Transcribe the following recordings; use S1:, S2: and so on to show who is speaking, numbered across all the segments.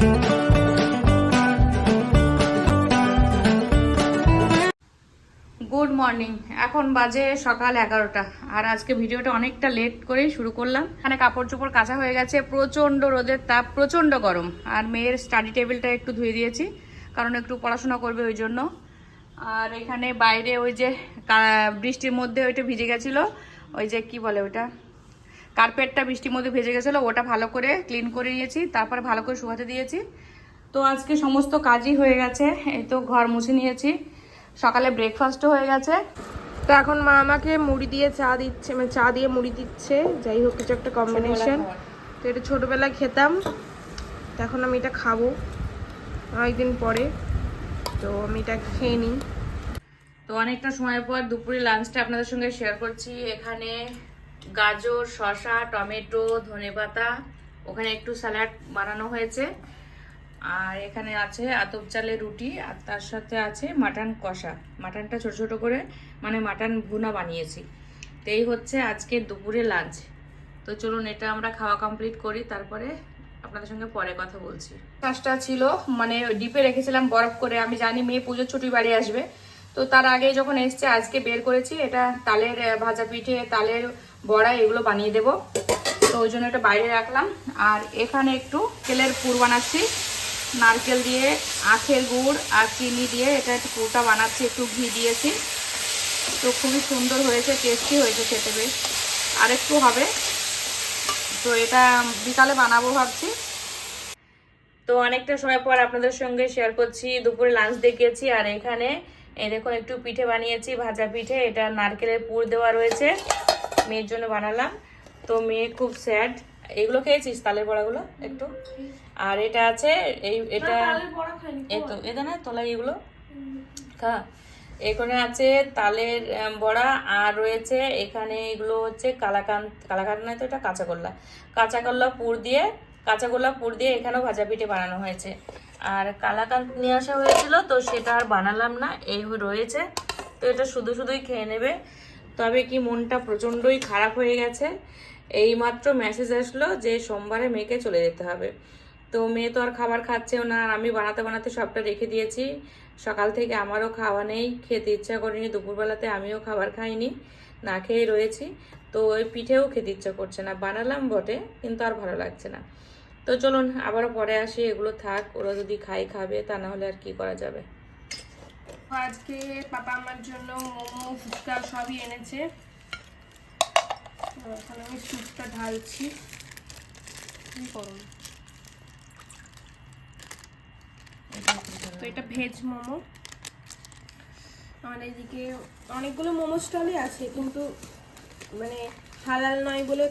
S1: Good morning. এখন বাজে সকাল 11টা। আর আজকে ভিডিওটা অনেকটা লেট করেই শুরু করলাম। এখানে কাপড় চোপড় কাচা হয়ে গেছে, প্রচন্ড রোদের তাপ, প্রচন্ড গরম। আর মেয়ের স্টাডি টেবিলটা একটু ধুয়ে দিয়েছি, কারণ একটু পড়াশোনা করবে ওই জন্য। আর এখানে বাইরে ওই যে বৃষ্টির মধ্যে ওইটা ভিজে গেছিলো, ওই যে কি বলে ওটা, কার্পেটটা বৃষ্টির মধ্যে ভেজে গেছিলো, ওটা ভালো করে ক্লিন করে নিয়েছি, তারপরে ভালো করে শুকাতে দিয়েছি। তো আজকে সমস্ত কাজই হয়ে গেছে। এই তো ঘর মুছে নিয়েছি, সকালে ব্রেকফাস্টও হয়ে গেছে।
S2: তো এখন মা আমাকে মুড়ি দিয়ে চা দিচ্ছে, মানে চা দিয়ে মুড়ি দিচ্ছে, যাই হোক কিছু একটা কম্বিনেশন। তো এটা ছোটোবেলায় খেতাম, তো এখন আমি এটা খাবো অনেকদিন পরে, তো আমি এটা খেয়ে নিই।
S1: তো অনেকটা সময় পর দুপুরে লাঞ্চটা আপনাদের সঙ্গে শেয়ার করছি। এখানে গাজর, শসা, টমেটো, ধনেপাতা, ওখানে একটু স্যালাড বানানো হয়েছে। আর এখানে আছে আতপ চালের রুটি, আর তার সাথে আছে মাটন কষা। মাটনটা ছোট ছোট করে, মানে মাটন ভুনা বানিয়েছি। তো এই হচ্ছে আজকে দুপুরে লাঞ্চ। তো চলুন এটা আমরা খাওয়া কমপ্লিট করি, তারপরে আপনাদের সঙ্গে পরে কথা বলছি। কাজটা ছিল মানে ডিপে রেখেছিলাম বরফ করে, আমি জানি মেয়ে পুজোর ছুটি বাড়ি আসবে, তো তার আগে যখন এসছে আজকে বের করেছি। এটা তালের ভাজা পিঠে, তালের বড়া, এগুলো বানিয়ে দেব, তো ওই জন্য এটা বাইরে রাখলাম। আর এখানে একটু তেলের পুর বানাচ্ছি, নারকেল দিয়ে, আখের গুড় আর চিনি দিয়ে এটা একটু পুরটা বানাচ্ছি, একটু ঘি দিয়েছি। তো খুবই সুন্দর হয়েছে, টেস্টি হয়েছে খেতে বেশ। আর একটু হবে, তো এটা বিকালে বানাবো ভাবছি। তো অনেকটা সময় পর আপনাদের সঙ্গে শেয়ার করছি দুপুরে লাঞ্চ দেখিয়েছি। আর এখানে এই দেখুন একটু পিঠে বানিয়েছি, ভাজা পিঠে। এটা নারকেলের পুর দেওয়া রয়েছে, মেয়ের জন্য বানালাম। তো মেয়ে খুব স্যাড। এগুলো খেয়েছিস তালের বড়াগুলো একটু? আর এটা আছে এটা এই তো এটা না তোলা, এগুলো খা। এখানে আছে তালের বড়া, আর রয়েছে এখানে এগুলো হচ্ছে কালাকান্দ, কালাকান্দ নয় তো, এটা কাঁচা কলা পুর দিয়ে এখানেও ভাজা পিঠে বানানো হয়েছে। আর কালাকান্দ নিয়ে আসা হয়েছিল, তো সেটা আর বানালাম না, এই রয়েছে। তো এটা শুধু শুধুই খেয়ে নেবে। তবে কি মনটা প্রচণ্ডই খারাপ হয়ে গেছে। এইমাত্র মেসেজ আসলো যে সোমবারে মেয়েকে চলে যেতে হবে। তো মেয়ে তো আর খাবার খাচ্ছেও না, আর আমি বানাতে বানাতে সবটা রেখে দিয়েছি। সকাল থেকে আমারও খাওয়া নেই, খেতে ইচ্ছা করেনি। দুপুরবেলাতে আমিও খাবার খাইনি, না খেয়ে রয়েছি। তো ওই পিঠেও খেতে ইচ্ছা করছে না, বানালাম বটে কিন্তু আর ভালো লাগছে না। তো চলুন আবারও পরে আসি, এগুলো থাক, ওরা যদি খাবে, তা না হলে আর কি করা যাবে।
S2: আজকে পাপা আমার জন্য মোমো, ফুচকা সবই এনেছে। এখন আমি স্যুপটা ঢালছি। কি করুন, তো এটা ভেজ মোমো। আমার এইদিকে অনেকগুলো মোমো স্টলই আছে, কিন্তু মানে হালাল নয় বলে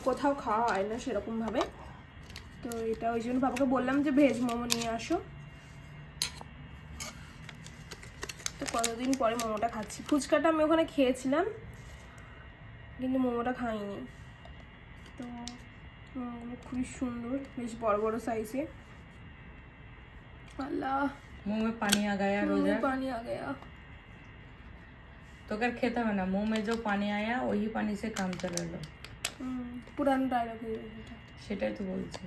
S2: কোথাও খাওয়া হয় না সেরকম ভাবে। তো এটা ওই জন্য বাবাকে বললাম যে ভেজ মোমো নিয়ে আসো। তো কতদিন পরে মোমোটা খাচ্ছি। ফুচকাটা আমি ওখানে খেয়েছিলাম, কিন্তু মোমোটা খাইনি। তো মোমোগুলো খুবই সুন্দর, বেশ বড় বড় সাইজে। আল্লাহ,
S1: মুখ में पानी आ गया, रोजा
S2: पानी आ गया।
S1: तो कर खेता है ना, मुंह में जो पानी आया वही पानी से काम चला लो।
S2: পুরানো ডায়লগ হয়ে গেছে,
S1: সেটাই তো বলছি।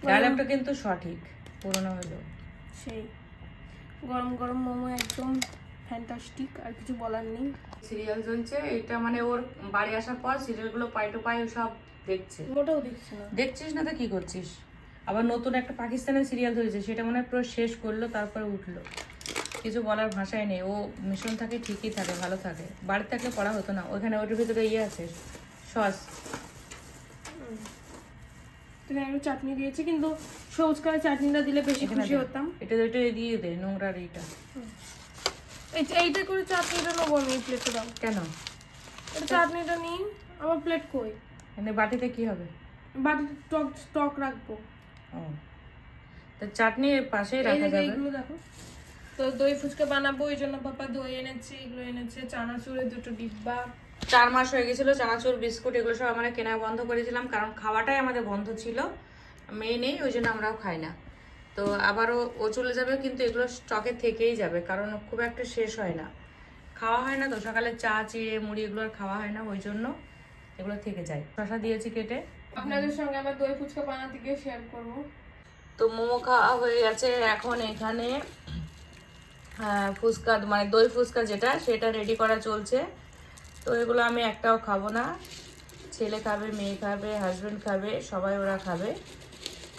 S1: ডায়লগটা কিন্তু সঠিক, পুরনো হলো।
S2: সেই গরম গরম মোমো একদম ফ্যান্টাস্টিক, আর কিছু বলার নেই।
S1: সিরিয়াল চলছে, এটা মানে ওর বাড়ি আসার পর সিরিয়ালগুলো পাই টু পাই সব দেখছে।
S2: ওটাও দেখছি না।
S1: দেখছিস না তো কি করছিস? আবার নতুন একটা পাকিস্তানের সিরিয়াল ধরেছে, সেটা মনে হয় পুরো শেষ করলো, তারপরে উঠলো। কিছু বলার ভাষাই নেই। ও মিশন থাকে, ঠিকই থাকে, ভালো থাকে। বাড়ি থাকলে পড়া হতো না। ওইখানে ওটার ভিতরে ইয়ে আছে, সস।
S2: একটু চাটনি দিয়েছি, কিন্তু সবুজ কালার চাটনিটা দিলে বেশি খুশি হতাম।
S1: এটা দিয়ে দে, নোংরার এইটা।
S2: এইটা করে চাটনিটা নেবো আমি, প্লেটে দাও।
S1: কেন?
S2: এটা চাটনিটা নিই, আমার প্লেট কই?
S1: মানে বাটিতে কি হবে?
S2: বাটিতে টক রাখবো।
S1: ও, তো চাটনি পাশেই রাখা যাবে।
S2: এইগুলো দেখো, তো দই ফুচকা বানাবো, ওই জন্য পাপা দই এনেছে, এগুলো এনেছে, চানাচুরের 2টো ডিব্বা।
S1: 4 মাস হয়ে গেছিল চানাচুর, বিস্কুট এগুলো সব আমরা কেনা বন্ধ করেছিলাম, কারণ খাওয়াটাই আমাদের বন্ধ ছিল। মেয়ে নেই, ওই জন্য আমরাও খাই না। তো আবারও ও চলে যাবে, কিন্তু এগুলো স্টকে থেকেই যাবে, কারণ খুব একটা শেষ হয় না, খাওয়া হয় না। তো সকালে চা, চিড়ে, মুড়ি এগুলো আর খাওয়া হয় না, ওই জন্য এগুলো থেকে যায়। শশা দিয়েছি কেটে,
S2: আপনাদের সঙ্গে আবার দই ফুচকা বানাতে গিয়ে শেয়ার করবো।
S1: তো মোমো খাওয়া হয়ে গেছে, এখন এখানে ফুচকা মানে দই ফুচকা যেটা সেটা রেডি করা চলছে। তো এগুলো আমি একটাও খাবো না, ছেলে খাবে, মেয়ে খাবে, হাজব্যান্ড খাবে, সবাই ওরা খাবে।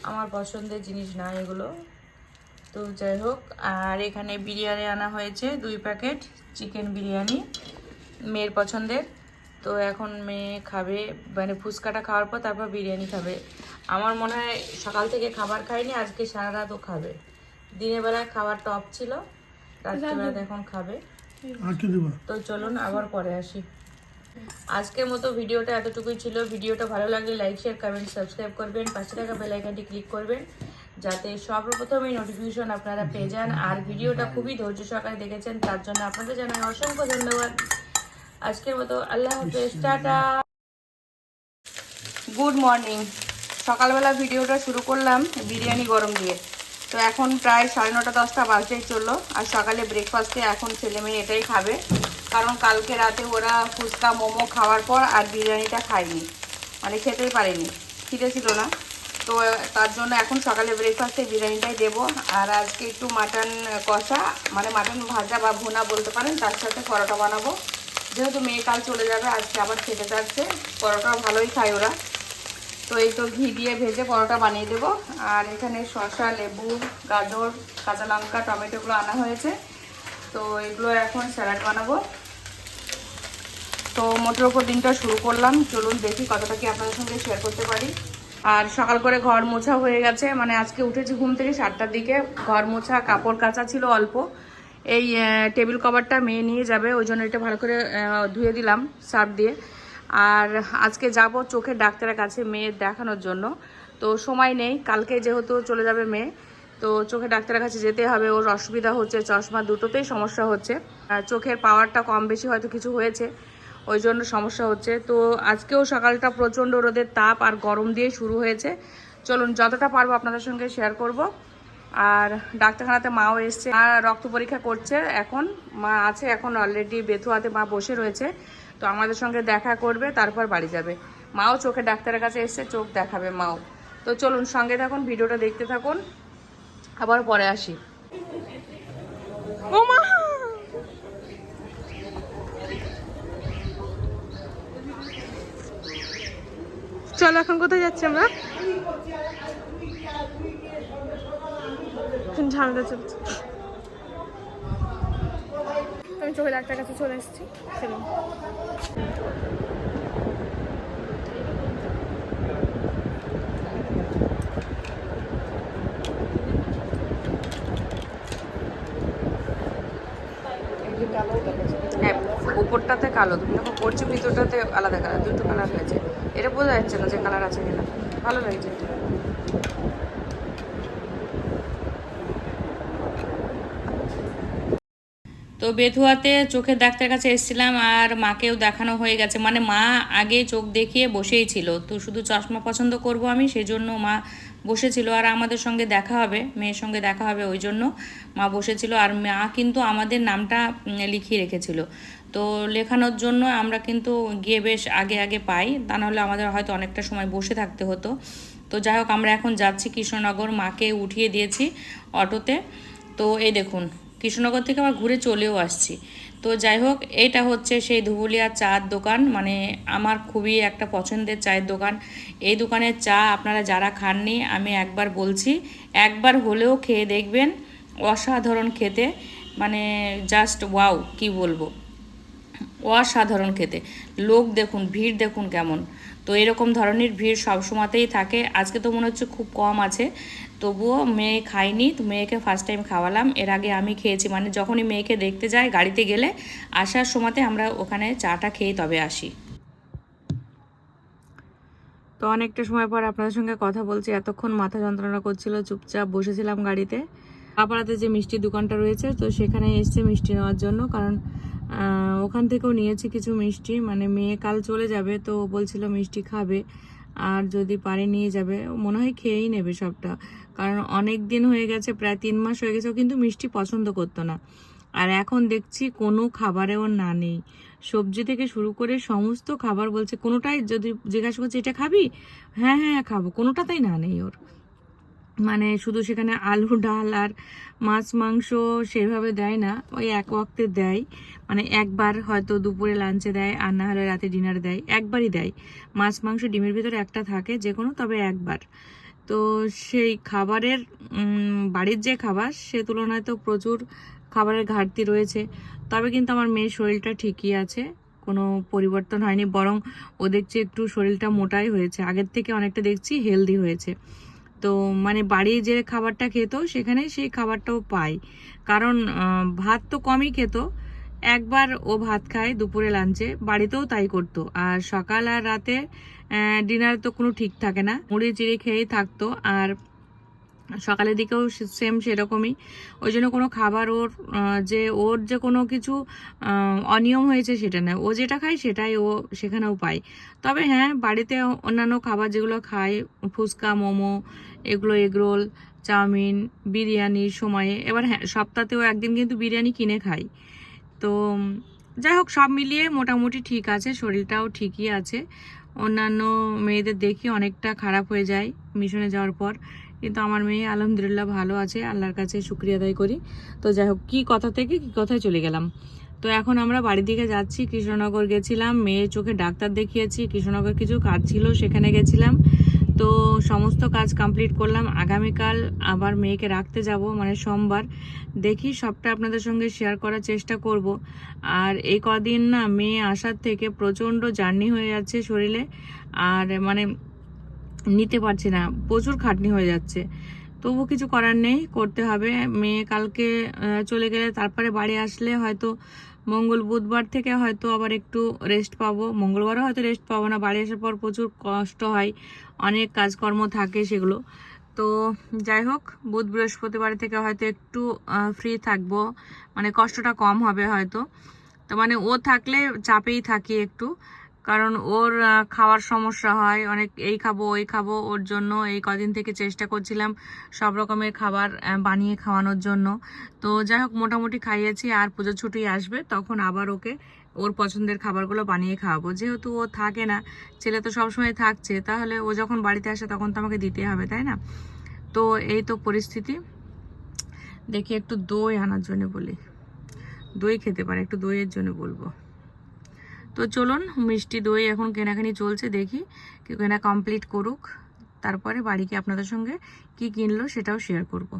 S1: আমার পছন্দের জিনিস না এগুলো। তো যাই হোক, আর এখানে বিরিয়ানি আনা হয়েছে 2 প্যাকেট, চিকেন বিরিয়ানি মেয়ের পছন্দের। তো এখন মেয়ে খাবে, মানে ফুচকাটা খাওয়ার পর তারপর বিরিয়ানি খাবে। আমার মনে হয় সকাল থেকে খাবার খায়নি, আজকে সারা রাতও খাবে। দিনের বেলায় খাবার টপ ছিল, রাত্রিবেলা এখন খাবে। তো চলুন আবার পরে আসি। আজকের মতো ভিডিওটা এতটুকুই ছিল। ভিডিওটা ভালো লাগলে লাইক, শেয়ার, কমেন্ট, সাবস্ক্রাইব করবেন, পাশে থাকা বেল আইকনটি ক্লিক করবেন যাতে সর্বপ্রথমে নোটিফিকেশন আপনারা পেয়ে যান। আর ভিডিওটা খুবই ধৈর্য সহকারে দেখেছেন, তার জন্য আপনাদের জানাই অসংখ্য ধন্যবাদ। আজকের মতো আল্লাহ হাফেজ, টাটা। Good morning. সকালবেলা ভিডিওটা শুরু করলাম বিরিয়ানি গরম দিয়ে। তো এখন প্রায় 9:30 10টা বাজতেই চললো। আর সকালে ব্রেকফাস্টে এখন ছেলে মেয়ে এটাই খাবে, কারণ কালকে রাতে ওরা ফুচকা মোমো খাওয়ার পর আর বিরিয়ানিটা খায়নি, মানে খেতেই পারেনি, খিদে ছিল না। তো তার জন্য এখন সকালে ব্রেকফাস্টে বিরিয়ানিটাই দেবো। আর আজকে একটু মাটন কষা, মানে মাটন ভাজা বা ভুনা বলতে পারেন, তার সাথে পরোটা বানাবো। যেহেতু মেয়ে কাল চলে যাবে, আজকে আবার খেতে চাচ্ছে, পরোটা ভালোই খায় ওরা। তো এই তো ঘি দিয়ে ভেজে পরোটা বানিয়ে দেবো। আর এখানে শসা, লেবু, গাজর, কাঁচা লঙ্কা, টমেটোগুলো আনা হয়েছে। তো এগুলো এখন স্যালাড বানাবো। তো মোটের ওপর দিনটা শুরু করলাম, চলুন দেখি কতটা কি আপনাদের সঙ্গে শেয়ার করতে পারি। আর সকাল করে ঘর মোছা হয়ে গেছে, মানে আজকে উঠেছি ঘুম থেকে 7টার দিকে। ঘর মোছা, কাপড় কাচা ছিল অল্প। এই টেবিল কভারটা মেয়ে নিয়ে যাবে, ওই জন্য এটা ভালো করে ধুয়ে দিলাম সার্ফ দিয়ে। আর আজকে যাব চোখের ডাক্তারের কাছে মেয়ের দেখানোর জন্য। তো সময় নেই, কালকে যেহেতু চলে যাবে মেয়ে, তো চোখের ডাক্তারের কাছে যেতে হবে। ওর অসুবিধা হচ্ছে, চশমা দুটোতেই সমস্যা হচ্ছে। চোখের পাওয়ারটা কম বেশি হয়তো কিছু হয়েছে, ওই জন্য সমস্যা হচ্ছে। তো আজকেও সকালটা প্রচণ্ড রোদের তাপ আর গরম দিয়ে শুরু হয়েছে। চলুন যতটা পারবো আপনাদের সঙ্গে শেয়ার করব। আর ডাক্তারখানাতে মাও এসছে, মা রক্ত পরীক্ষা করছে এখন। মা আছে এখন অলরেডি বেথুয়াতে, মা বসে রয়েছে। তো আমাদের সঙ্গে দেখা করবে, তারপর বাড়ি যাবে। মাও চোখের ডাক্তারের কাছে এসছে, চোখ দেখাবে মাও। তো চলুন সঙ্গে থাকুন, ভিডিওটা দেখতে থাকুন, আবার পরে আসি।
S2: ও মা, চলো এখন কোথায় যাচ্ছি আমরা? ঝামেলা চলছে। আমি চোখে ডাক্তার কাছে চলে এসেছি। চলুন।
S1: হ্যাঁ, উপরটাতে কালো, তুমি যখন পড়ছো ভিতরটাতে আলাদা কালার, দুটো কালার হয়েছে। এটা বোঝা যাচ্ছে না যে কালার আছে কিনা। ভালো লাগছে এটা। তো বেথুয়াতে চোখের ডাক্তারের কাছে এসেছিলাম, আর মাকেও দেখানো হয়ে গেছে। মানে মা আগে চোখ দেখিয়ে বসেই ছিল, তো শুধু চশমা পছন্দ করব আমি, সেই জন্য মা বসেছিল। আর আমাদের সঙ্গে দেখা হবে, মেয়ের সঙ্গে দেখা হবে, ওই জন্য মা বসেছিল। আর মা কিন্তু আমাদের নামটা লিখিয়ে রেখেছিল। তো লেখানোর জন্য আমরা কিন্তু গিয়ে বেশ আগে আগে পাই, তা নাহলে আমাদের হয়তো অনেকটা সময় বসে থাকতে হতো। তো যাই হোক, আমরা এখন যাচ্ছি কৃষ্ণনগর, মাকে উঠিয়ে দিয়েছি অটোতে। তো এই দেখুন, কৃষ্ণনগর থেকে আবার ঘুরে চলেও আসছি। তো যাই হোক, এটা হচ্ছে সেই ধুবুলিয়া চায়ের দোকান, মানে আমার খুবই একটা পছন্দের চায়ের দোকান। এই দোকানের চা আপনারা যারা খাননি, আমি একবার বলছি, একবার হলেও খেয়ে দেখবেন। অসাধারণ খেতে, মানে জাস্ট ওয়াও, কি বলবো, অসাধারণ খেতে। লোক দেখুন, ভিড় দেখুন কেমন। তো এরকম ধরনের ভিড় সবসময়তেই থাকে, আজকে তো মনে হচ্ছে খুব কম আছে। তবুও মেয়ে খাইনি, তো মেয়েকে ফার্স্ট টাইম খাওয়ালাম। এর আগে আমি খেয়েছি, মানে যখনই মেয়েকে দেখতে যাই গাড়িতে গেলে, আসার সময়তে আমরা ওখানে চাটা খেয়ে তবে আসি। তো অনেকটা সময় পর আপনাদের সঙ্গে কথা বলছি। এতক্ষণ মাথা যন্ত্রণা করছিল, চুপচাপ বসেছিলাম গাড়িতে। পাড়াতে যে মিষ্টির দোকানটা রয়েছে, তো সেখানে এসছে মিষ্টি নেওয়ার জন্য, কারণ ওখান থেকেও নিয়েছি কিছু মিষ্টি। মানে মেয়ে কাল চলে যাবে, তো বলছিল মিষ্টি খাবে, আর যদি পারে নিয়ে যাবে। মনে হয় খেয়েই নেবে সবটা, কারণ অনেক দিন হয়ে গেছে, প্রায় 3 মাস হয়ে গেছে, ও কিন্তু মিষ্টি পছন্দ করতো না। আর এখন দেখছি কোনো খাবারেও না নেই, সবজি থেকে শুরু করে সমস্ত খাবার বলছে, কোনোটাই যদি জিজ্ঞাসা করছে এটা খাবি, হ্যাঁ হ্যাঁ খাবো, কোনোটাতেই না নেই ওর। মানে শুধু সেখানে আলু ডাল আর মাছ মাংস সেভাবে দেয় না, ওই এক ওয়াক্তে দেয়, মানে একবার হয়তো দুপুরে লাঞ্চে দেয় আর না হলে রাতে ডিনারে দেয়, একবারই দেয়। মাছ মাংস ডিমের ভিতরে একটা থাকে যে কোনো, তবে একবার। তো সেই খাবারের বাড়ির যে খাবার সে তুলনায় তো প্রচুর খাবারের ঘাটতি রয়েছে। তবে কিন্তু আমার মেয়ের শরীরটা ঠিকই আছে, কোনো পরিবর্তন হয়নি, বরং ও দেখছি একটু শরীরটা মোটাই হয়েছে, আগের থেকে অনেকটা দেখছি হেলদি হয়েছে। তো মানে বাড়ির যে খাবারটা খেত সেখানে সেই খাবারটাও পায়, কারণ ভাত তো কমই খেত, একবার ও ভাত খায় দুপুরে লাঞ্চে, বাড়িতেও তাই করতো। আর সকাল আর রাতে ডিনার তো কোনো ঠিক থাকে না, মুড়ি চিড়ে খেয়েই থাকতো। আর সকালের দিকেও সেম সেরকমই। ওই জন্য কোনো খাবার ওর যে ওর যে কোনো কিছু অনিয়ম হয়েছে সেটা নয়, ও যেটা খায় সেটাই ও সেখানেও পায়। তবে হ্যাঁ, বাড়িতে অন্যান্য খাবার যেগুলো খায়, ফুচকা, মোমো, এগুলো, এগরোল, চাউমিন, বিরিয়ানির সময়ে, এবার হ্যাঁ সপ্তাহতেও একদিন কিন্তু বিরিয়ানি কিনে খাই। তো যাই হোক, সব মিলিয়ে মোটামুটি ঠিক আছে, শরীরটাও ঠিকই আছে। অন্যান্য মেয়েদের দেখি অনেকটা খারাপ হয়ে যায় মিশনে যাওয়ার পর, কিন্তু আমার মেয়ে আলহামদুলিল্লাহ ভালো আছে, আল্লাহর কাছে শুক্রিয়া আদায় করি। তো যাই হোক, কী কথা থেকে কী কথায় চলে গেলাম। তো এখন আমরা বাড়ির দিকে যাচ্ছি, কৃষ্ণনগর গেছিলাম, মেয়ের চোখে ডাক্তার দেখিয়েছি, কৃষ্ণনগর কিছু কাজ ছিল সেখানে গেছিলাম। তো সমস্ত কাজ কমপ্লিট করলাম, আগামীকাল আবার মেয়েকে রাখতে যাব, মানে সোমবার। দেখি সবটা আপনাদের সঙ্গে শেয়ার করার চেষ্টা করব। আর এই কদিন না মেয়ে আসার থেকে প্রচণ্ড জার্নি হয়ে যাচ্ছে শরীরে, আর মানে নিতে পারছি না, প্রচুর খাটনি হয়ে যাচ্ছে। তবু কিছু করার নেই, করতে হবে। মেয়ে কালকে চলে গেলে তারপরে বাড়ি আসলে হয়তো মঙ্গল বুধবার থেকে হয়তো আবার একটু রেস্ট পাবো, মঙ্গলবারও হয়তো রেস্ট পাবো না, বাড়ি আসার পর প্রচুর কষ্ট হয়, অনেক কাজকর্ম থাকে সেগুলো। তো যাই হোক, বুধ বৃহস্পতিবার থেকে হয়তো একটু ফ্রি থাকবো, মানে কষ্টটা কম হবে হয়তো। তো মানে ও থাকলে চাপেই থাকি একটু, কারণ ওর খাওয়ার সমস্যা হয় অনেক, এই খাবো ওই খাবো, ওর জন্য এই কদিন থেকে চেষ্টা করছিলাম সব রকমের খাবার বানিয়ে খাওয়ানোর জন্য। তো যাই হোক, মোটামুটি খাইয়েছি, আর পুজো ছুটি আসবে তখন আবার ওকে ওর পছন্দের খাবারগুলো বানিয়ে খাওয়াবো। যেহেতু ও থাকে না, ছেলে তো সবসময় থাকছে, তাহলে ও যখন বাড়িতে আসে তখন তো আমাকে দিতে হবে, তাই না? তো এই তো পরিস্থিতি। দেখি একটু দই আনার জন্য বলি, দই খেতে পারে, একটু দইয়ের জন্য বলবো। তো চলুন, মিষ্টি দই এখন কেনাকানি চলছে, দেখি কেউ কেনা কমপ্লিট করুক, তারপরে বাড়ি গিয়ে আপনাদের সঙ্গে কি কিনলো সেটাও শেয়ার করব।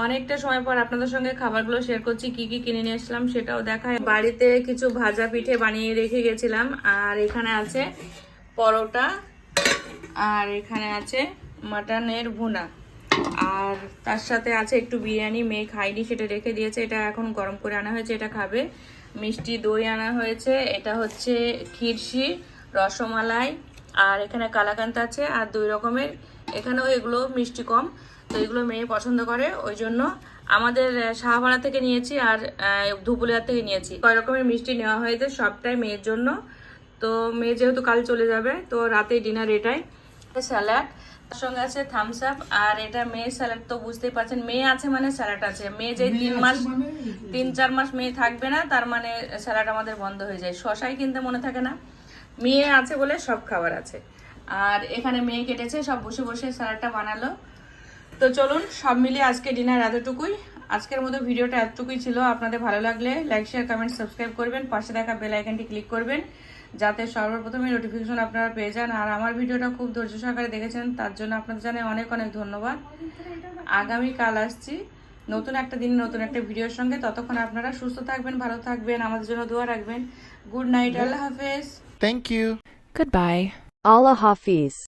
S1: অনেকটা সময় পর আপনাদের সঙ্গে খাবারগুলো শেয়ার করছি, কি কি কিনে নিয়ে আসলাম সেটাও দেখায়। বাড়িতে কিছু ভাজা পিঠে বানিয়ে রেখে গেছিলাম, আর এখানে আছে পরোটা, আর এখানে আছে মাটনের ভুনা, আর তার সাথে আছে একটু বিরিয়ানি, মেয়ে খাইনি সেটা রেখে দিয়েছে, এটা এখন গরম করে আনা হয়েছে, এটা খাবে। মিষ্টি দই আনা হয়েছে, এটা হচ্ছে ক্ষীরসি, রসমালাই, আর এখানে কালাকান্দ আছে, আর 2 রকমের, এখানেও এগুলো মিষ্টি কম, তো এগুলো মেয়ে পছন্দ করে, ওই জন্য আমাদের শাহপাড়া থেকে নিয়েছি আর ধুপুলিয়ার থেকে নিয়েছি। কয় রকমের মিষ্টি নেওয়া হয়েছে, সবটাই মেয়ের জন্য। তো মেয়ে যেহেতু কাল চলে যাবে, তো রাতে ডিনার এটাই। স্যালাড, তার সঙ্গে আছে থামস আপ, আর এটা মেয়ের স্যালাড, তো বুঝতেই পারছেন মেয়ে আছে মানে স্যালাড আছে। মেয়ে যে 3-4 মাস মেয়ে থাকবে না, তার মানে স্যালাড আমাদের বন্ধ হয়ে যায়, শশাই কিনতে মনে থাকে না। মেয়ে আছে বলে সব খাবার আছে। আর এখানে মেয়ে কেটেছে, সব বসে বসে স্যালাডটা বানালো। তো চলুন, সব মিলিয়ে আজকে ডিনার এতটুকুই। আজকের মতো ভিডিওটা এতটুকুই ছিল। আপনাদের ভালো লাগলে লাইক, শেয়ার, কমেন্ট, সাবস্ক্রাইব করবেন, পাশে দেখা বেল আইকনটি ক্লিক করবেন, যাতে সর্বপ্রথমে নোটিফিকেশন আপনারা পেয়ে যান। আর আমার ভিডিওটা খুব ধৈর্য সহকারে দেখেছেন, তার জন্য আপনাদের জানাই অনেক অনেক ধন্যবাদ। আগামীকাল আসছি নতুন একটা দিন, নতুন একটা ভিডিওর সঙ্গে। ততক্ষণ আপনারা সুস্থ থাকবেন, ভালো থাকবেন, আমাদের জন্য দোয়া রাখবেন। গুড নাইট, আল্লাহ হাফেজ।
S3: Thank you.
S4: Goodbye.
S5: Allah Hafiz.